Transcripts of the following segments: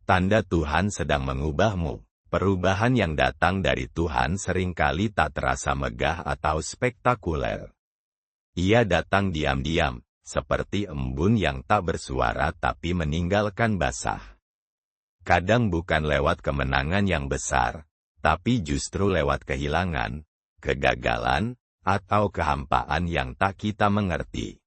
Tanda Tuhan sedang mengubahmu. Perubahan yang datang dari Tuhan seringkali tak terasa megah atau spektakuler. Ia datang diam-diam, seperti embun yang tak bersuara tapi meninggalkan basah. Kadang bukan lewat kemenangan yang besar, tapi justru lewat kehilangan, kegagalan, atau kehampaan yang tak kita mengerti.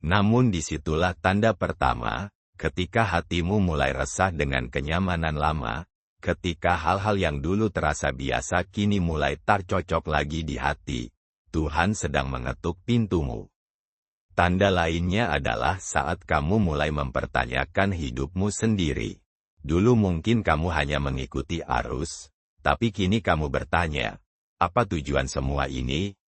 Namun disitulah tanda pertama, ketika hatimu mulai resah dengan kenyamanan lama, ketika hal-hal yang dulu terasa biasa kini mulai tak cocok lagi di hati, Tuhan sedang mengetuk pintumu. Tanda lainnya adalah saat kamu mulai mempertanyakan hidupmu sendiri. Dulu mungkin kamu hanya mengikuti arus, tapi kini kamu bertanya, apa tujuan semua ini?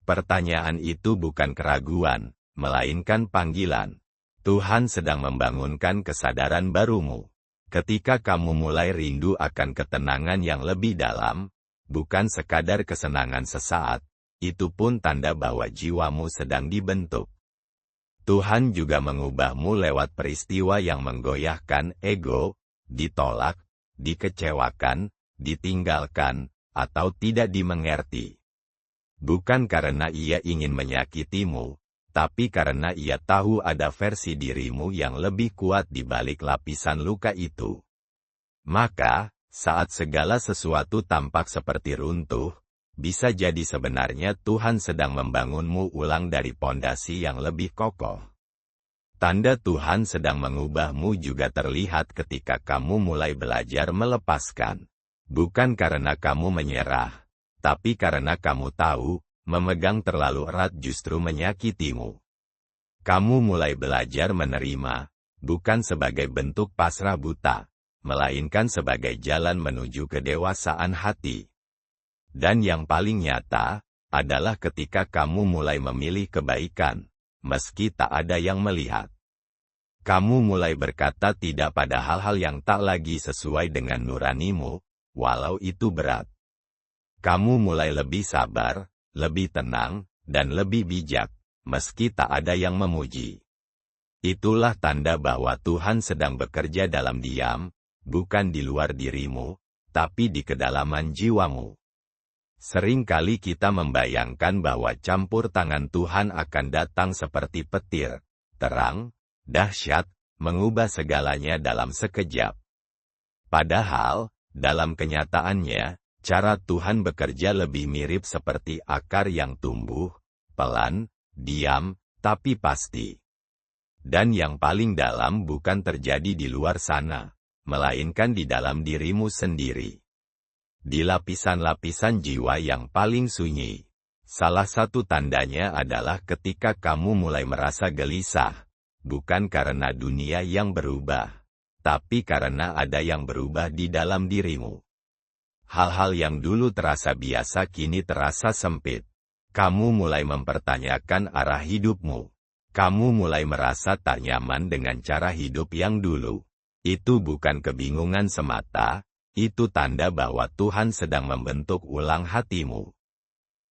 Pertanyaan itu bukan keraguan, melainkan panggilan. Tuhan sedang membangunkan kesadaran barumu. Ketika kamu mulai rindu akan ketenangan yang lebih dalam, bukan sekadar kesenangan sesaat, itu pun tanda bahwa jiwamu sedang dibentuk. Tuhan juga mengubahmu lewat peristiwa yang menggoyahkan ego, ditolak, dikecewakan, ditinggalkan, atau tidak dimengerti. Bukan karena ia ingin menyakitimu, tapi karena ia tahu ada versi dirimu yang lebih kuat di balik lapisan luka itu. Maka, saat segala sesuatu tampak seperti runtuh, bisa jadi sebenarnya Tuhan sedang membangunmu ulang dari pondasi yang lebih kokoh. Tanda Tuhan sedang mengubahmu juga terlihat ketika kamu mulai belajar melepaskan. Bukan karena kamu menyerah, tapi karena kamu tahu, memegang terlalu erat justru menyakitimu. Kamu mulai belajar menerima, bukan sebagai bentuk pasrah buta, melainkan sebagai jalan menuju kedewasaan hati. Dan yang paling nyata, adalah ketika kamu mulai memilih kebaikan, meski tak ada yang melihat. Kamu mulai berkata tidak pada hal-hal yang tak lagi sesuai dengan nuranimu, walau itu berat. Kamu mulai lebih sabar, lebih tenang, dan lebih bijak, meski tak ada yang memuji. Itulah tanda bahwa Tuhan sedang bekerja dalam diam, bukan di luar dirimu, tapi di kedalaman jiwamu. Seringkali kita membayangkan bahwa campur tangan Tuhan akan datang seperti petir, terang, dahsyat, mengubah segalanya dalam sekejap. Padahal, dalam kenyataannya, cara Tuhan bekerja lebih mirip seperti akar yang tumbuh, pelan, diam, tapi pasti. Dan yang paling dalam bukan terjadi di luar sana, melainkan di dalam dirimu sendiri. Di lapisan-lapisan jiwa yang paling sunyi. Salah satu tandanya adalah ketika kamu mulai merasa gelisah, bukan karena dunia yang berubah, tapi karena ada yang berubah di dalam dirimu. Hal-hal yang dulu terasa biasa kini terasa sempit. Kamu mulai mempertanyakan arah hidupmu. Kamu mulai merasa tak nyaman dengan cara hidup yang dulu. Itu bukan kebingungan semata, itu tanda bahwa Tuhan sedang membentuk ulang hatimu.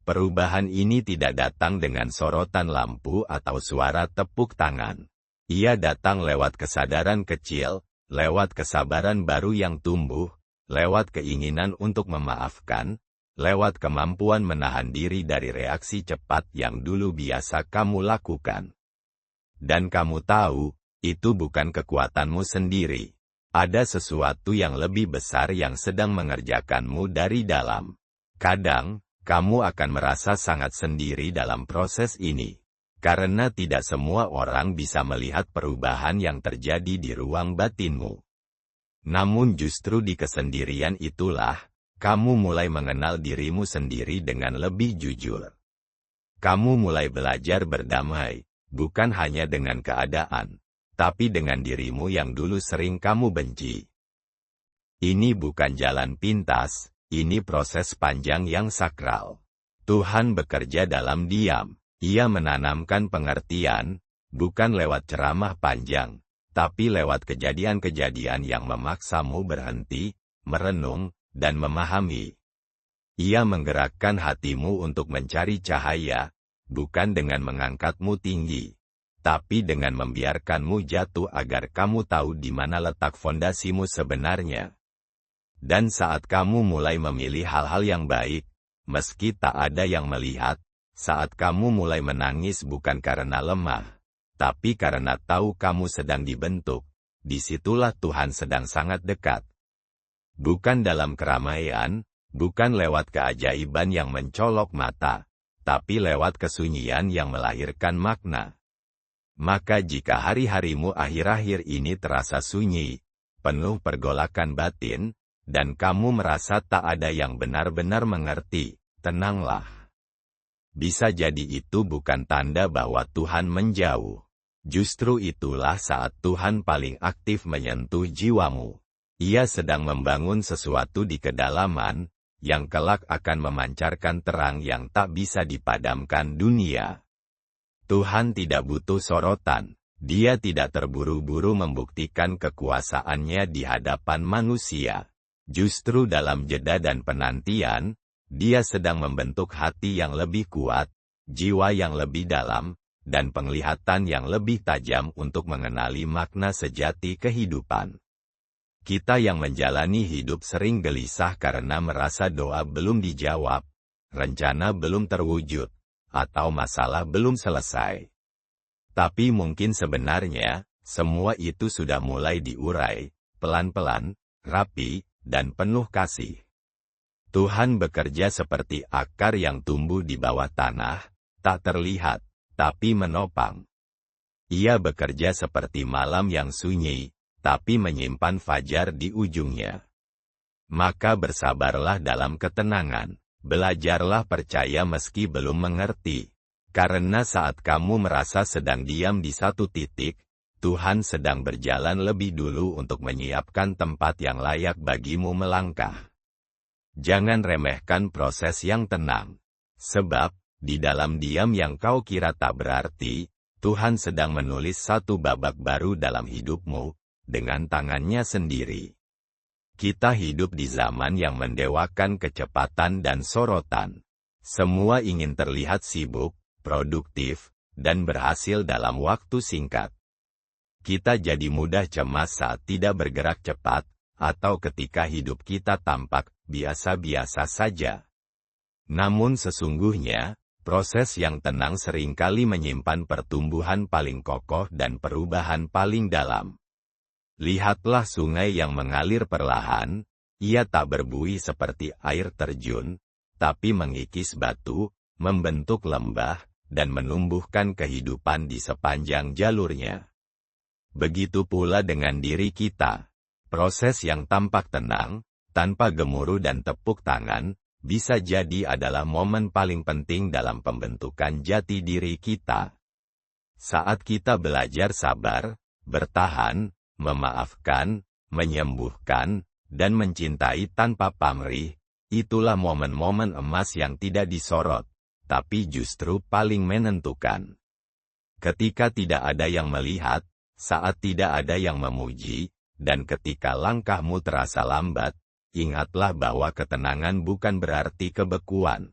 Perubahan ini tidak datang dengan sorotan lampu atau suara tepuk tangan. Ia datang lewat kesadaran kecil, lewat kesabaran baru yang tumbuh, lewat keinginan untuk memaafkan, lewat kemampuan menahan diri dari reaksi cepat yang dulu biasa kamu lakukan. Dan kamu tahu, itu bukan kekuatanmu sendiri. Ada sesuatu yang lebih besar yang sedang mengerjakanmu dari dalam. Kadang, kamu akan merasa sangat sendiri dalam proses ini. Karena tidak semua orang bisa melihat perubahan yang terjadi di ruang batinmu. Namun justru di kesendirian itulah, kamu mulai mengenal dirimu sendiri dengan lebih jujur. Kamu mulai belajar berdamai, bukan hanya dengan keadaan, tapi dengan dirimu yang dulu sering kamu benci. Ini bukan jalan pintas, ini proses panjang yang sakral. Tuhan bekerja dalam diam. Ia menanamkan pengertian, bukan lewat ceramah panjang, tapi lewat kejadian-kejadian yang memaksamu berhenti, merenung, dan memahami. Ia menggerakkan hatimu untuk mencari cahaya, bukan dengan mengangkatmu tinggi, tapi dengan membiarkanmu jatuh agar kamu tahu di mana letak fondasimu sebenarnya. Dan saat kamu mulai memilih hal-hal yang baik, meski tak ada yang melihat, saat kamu mulai menangis bukan karena lemah, tapi karena tahu kamu sedang dibentuk, disitulah Tuhan sedang sangat dekat. Bukan dalam keramaian, bukan lewat keajaiban yang mencolok mata, tapi lewat kesunyian yang melahirkan makna. Maka jika hari-harimu akhir-akhir ini terasa sunyi, penuh pergolakan batin, dan kamu merasa tak ada yang benar-benar mengerti, tenanglah. Bisa jadi itu bukan tanda bahwa Tuhan menjauh. Justru itulah saat Tuhan paling aktif menyentuh jiwamu. Ia sedang membangun sesuatu di kedalaman, yang kelak akan memancarkan terang yang tak bisa dipadamkan dunia. Tuhan tidak butuh sorotan. Dia tidak terburu-buru membuktikan kekuasaannya di hadapan manusia. Justru dalam jeda dan penantian, Dia sedang membentuk hati yang lebih kuat, jiwa yang lebih dalam, dan penglihatan yang lebih tajam untuk mengenali makna sejati kehidupan. Kita yang menjalani hidup sering gelisah karena merasa doa belum dijawab, rencana belum terwujud, atau masalah belum selesai. Tapi mungkin sebenarnya, semua itu sudah mulai diurai, pelan-pelan, rapi, dan penuh kasih. Tuhan bekerja seperti akar yang tumbuh di bawah tanah, tak terlihat, tapi menopang. Ia bekerja seperti malam yang sunyi, tapi menyimpan fajar di ujungnya. Maka bersabarlah dalam ketenangan, belajarlah percaya meski belum mengerti. Karena saat kamu merasa sedang diam di satu titik, Tuhan sedang berjalan lebih dulu untuk menyiapkan tempat yang layak bagimu melangkah. Jangan remehkan proses yang tenang. Sebab, di dalam diam yang kau kira tak berarti, Tuhan sedang menulis satu babak baru dalam hidupmu, dengan tangannya sendiri. Kita hidup di zaman yang mendewakan kecepatan dan sorotan. Semua ingin terlihat sibuk, produktif, dan berhasil dalam waktu singkat. Kita jadi mudah cemas saat tidak bergerak cepat, atau ketika hidup kita tampak biasa-biasa saja. Namun sesungguhnya, proses yang tenang seringkali menyimpan pertumbuhan paling kokoh dan perubahan paling dalam. Lihatlah sungai yang mengalir perlahan, ia tak berbuih seperti air terjun, tapi mengikis batu, membentuk lembah, dan menumbuhkan kehidupan di sepanjang jalurnya. Begitu pula dengan diri kita. Proses yang tampak tenang, tanpa gemuruh dan tepuk tangan, bisa jadi adalah momen paling penting dalam pembentukan jati diri kita. Saat kita belajar sabar, bertahan, memaafkan, menyembuhkan, dan mencintai tanpa pamrih, itulah momen-momen emas yang tidak disorot, tapi justru paling menentukan. Ketika tidak ada yang melihat, saat tidak ada yang memuji, dan ketika langkahmu terasa lambat, ingatlah bahwa ketenangan bukan berarti kebekuan.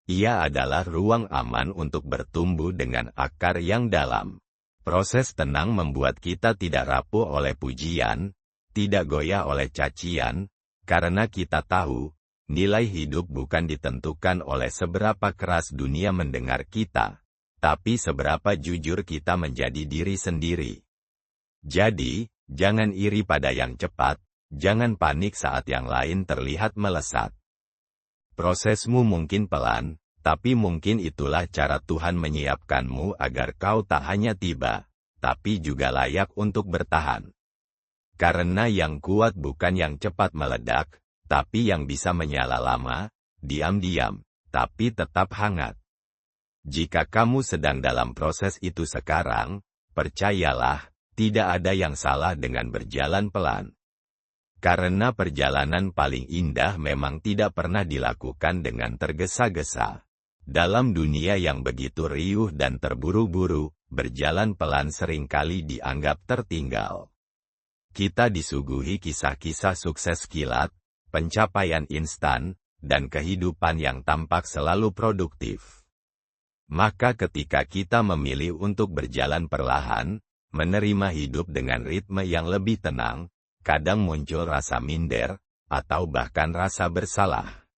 Ia adalah ruang aman untuk bertumbuh dengan akar yang dalam. Proses tenang membuat kita tidak rapuh oleh pujian, tidak goyah oleh cacian, karena kita tahu, nilai hidup bukan ditentukan oleh seberapa keras dunia mendengar kita, tapi seberapa jujur kita menjadi diri sendiri. Jadi, jangan iri pada yang cepat, jangan panik saat yang lain terlihat melesat. Prosesmu mungkin pelan, tapi mungkin itulah cara Tuhan menyiapkanmu agar kau tak hanya tiba, tapi juga layak untuk bertahan. Karena yang kuat bukan yang cepat meledak, tapi yang bisa menyala lama, diam-diam, tapi tetap hangat. Jika kamu sedang dalam proses itu sekarang, percayalah, tidak ada yang salah dengan berjalan pelan. Karena perjalanan paling indah memang tidak pernah dilakukan dengan tergesa-gesa. Dalam dunia yang begitu riuh dan terburu-buru, berjalan pelan seringkali dianggap tertinggal. Kita disuguhi kisah-kisah sukses kilat, pencapaian instan, dan kehidupan yang tampak selalu produktif. Maka ketika kita memilih untuk berjalan perlahan, menerima hidup dengan ritme yang lebih tenang, kadang muncul rasa minder, atau bahkan rasa bersalah.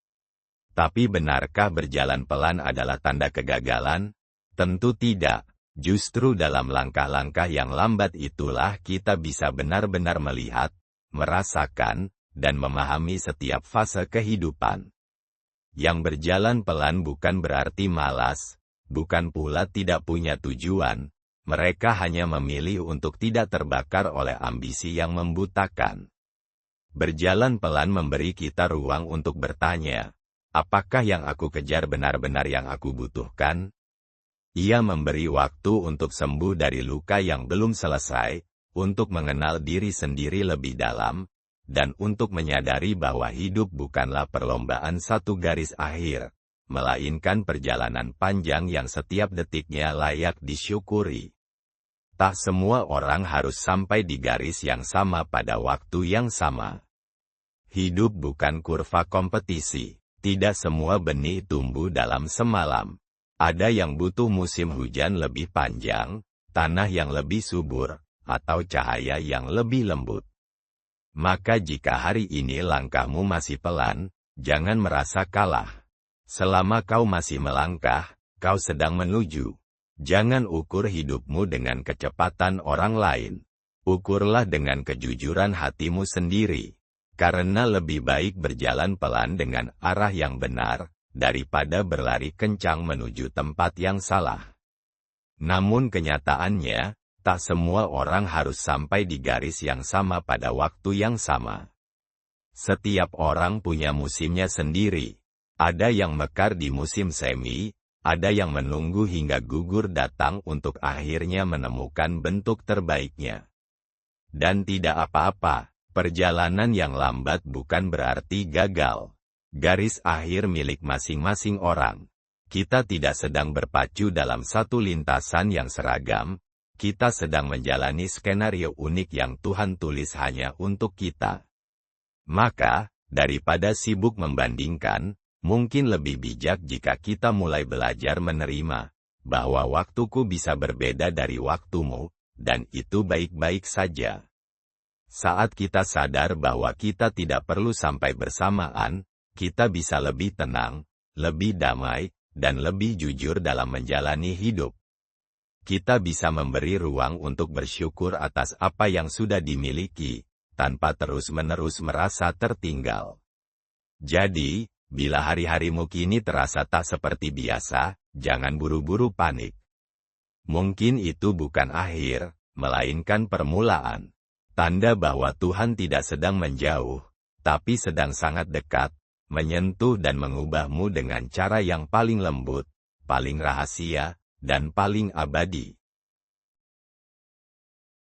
Tapi benarkah berjalan pelan adalah tanda kegagalan? Tentu tidak. Justru dalam langkah-langkah yang lambat itulah kita bisa benar-benar melihat, merasakan, dan memahami setiap fase kehidupan. Yang berjalan pelan bukan berarti malas, bukan pula tidak punya tujuan. Mereka hanya memilih untuk tidak terbakar oleh ambisi yang membutakan. Berjalan pelan memberi kita ruang untuk bertanya, apakah yang aku kejar benar-benar yang aku butuhkan? Ia memberi waktu untuk sembuh dari luka yang belum selesai, untuk mengenal diri sendiri lebih dalam, dan untuk menyadari bahwa hidup bukanlah perlombaan satu garis akhir, melainkan perjalanan panjang yang setiap detiknya layak disyukuri. Tak semua orang harus sampai di garis yang sama pada waktu yang sama. Hidup bukan kurva kompetisi. Tidak semua benih tumbuh dalam semalam. Ada yang butuh musim hujan lebih panjang, tanah yang lebih subur, atau cahaya yang lebih lembut. Maka jika hari ini langkahmu masih pelan, jangan merasa kalah. Selama kau masih melangkah, kau sedang menuju. Jangan ukur hidupmu dengan kecepatan orang lain. Ukurlah dengan kejujuran hatimu sendiri. Karena lebih baik berjalan pelan dengan arah yang benar, daripada berlari kencang menuju tempat yang salah. Namun kenyataannya, tak semua orang harus sampai di garis yang sama pada waktu yang sama. Setiap orang punya musimnya sendiri. Ada yang mekar di musim semi, ada yang menunggu hingga gugur datang untuk akhirnya menemukan bentuk terbaiknya. Dan tidak apa-apa, perjalanan yang lambat bukan berarti gagal. Garis akhir milik masing-masing orang. Kita tidak sedang berpacu dalam satu lintasan yang seragam, kita sedang menjalani skenario unik yang Tuhan tulis hanya untuk kita. Maka, daripada sibuk membandingkan, mungkin lebih bijak jika kita mulai belajar menerima, bahwa waktuku bisa berbeda dari waktumu, dan itu baik-baik saja. Saat kita sadar bahwa kita tidak perlu sampai bersamaan, kita bisa lebih tenang, lebih damai, dan lebih jujur dalam menjalani hidup. Kita bisa memberi ruang untuk bersyukur atas apa yang sudah dimiliki, tanpa terus-menerus merasa tertinggal. Jadi, bila hari-harimu kini terasa tak seperti biasa, jangan buru-buru panik. Mungkin itu bukan akhir, melainkan permulaan. Tanda bahwa Tuhan tidak sedang menjauh, tapi sedang sangat dekat, menyentuh dan mengubahmu dengan cara yang paling lembut, paling rahasia, dan paling abadi.